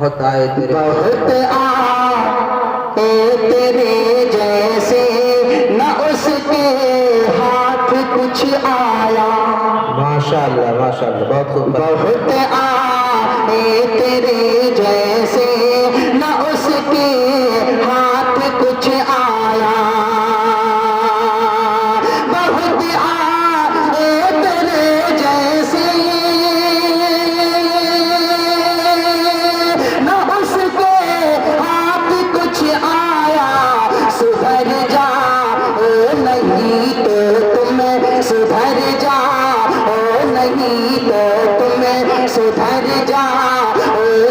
بہت آئے تیرے جیسے نہ اس کے ہاتھ کچھ آیا. ماشاءاللہ ماشاءاللہ بہت خوب. بہت آئے تیرے جیسے نہ اس کے ہاتھ کچھ آیا. بہت آئے تیرے جیسے نہ اس کے ہاتھ کچھ آیا. سدھر جا نہیں تو تمہیں سدھر جا نہیں تو تمہیں سدھر جا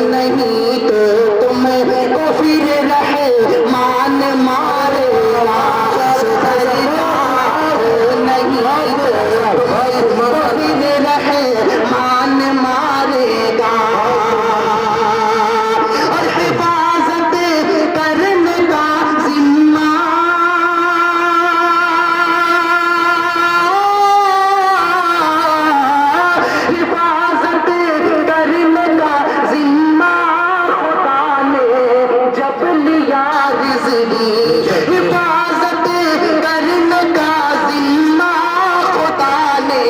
نہیں تو تمہیں کو پھر رحمان مارے گا. سدھر جا نہیں تو پھر رحمان مارے گا. اور حفاظت کرنے کا ذمہ حفاظت کرنے کا ذمہ خدا نے جب لیا رضوی. حفاظت کرنے کا ذمہ خدا نے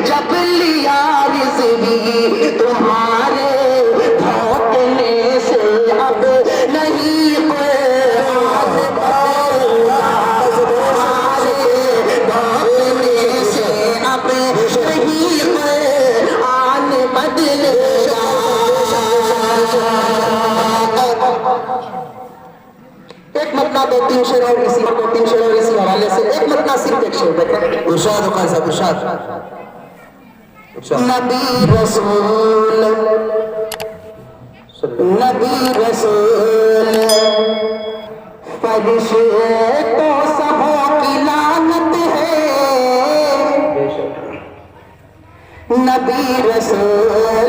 جب لیا رضوی. تمہارے دھوکنے سے اب نہیں کوئی حال بدلا. تمہارے دھوکنے سے اب نہیں کوئی حال بدلے گا. ایک مطلع دو تین شعر اور اسی حوالے سے ایک مطلع صرف ایک شعر دیکھیں. ارشاد وقال صاحب ارشاد. نبی رسول فرشتے تو سبوں کی لعنت ہے. نبی رسول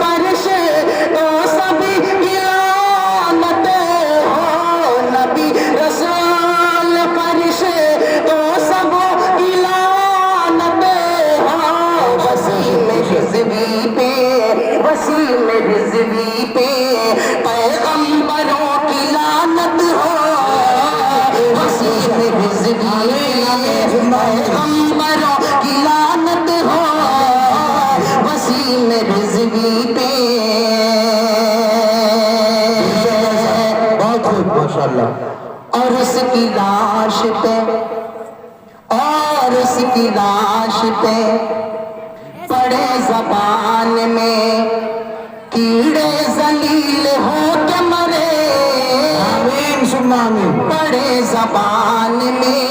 فرشتے تو سبھی کی لعنت ہو. نبی رسول فرشتے تو سبوں کی لعنت ہو. وسیم رضوی پہ پیغمبروں کی لعنت ہو. وسیم رضوی پیغمبروں کی لعنت ہو. وسیم رضوی پہ بہت خوب ماشاءاللہ. اور اس کی لاش پہ پڑے زبان میں کیڑے ذلیل ہو کے مرے. آمین ثم آمین. پڑے زبان میں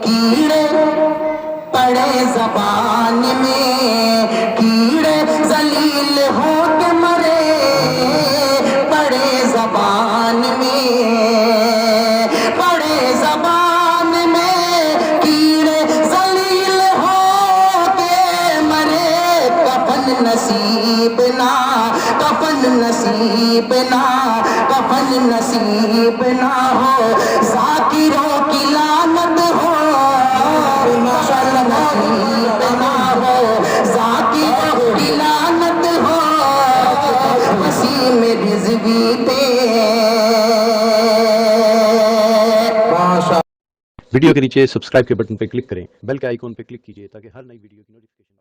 کیڑے ذلیل ہو کے مرے. پڑے زبان میں کیڑے ذلیل ہو کے مرے. کفن نصیب نہ ہو ذاکروں کی لعنت ہو. نصیب نہ ہو ذاکروں کی لعنت ہو. وسیم رضوی پہ ویڈیو کے نیچے سبسکرائب کے بٹن پہ کلک کریں. بیل کے آئیکن پہ کلک کیجئے تاکہ ہر نئی ویڈیو کی نوٹیفکیشن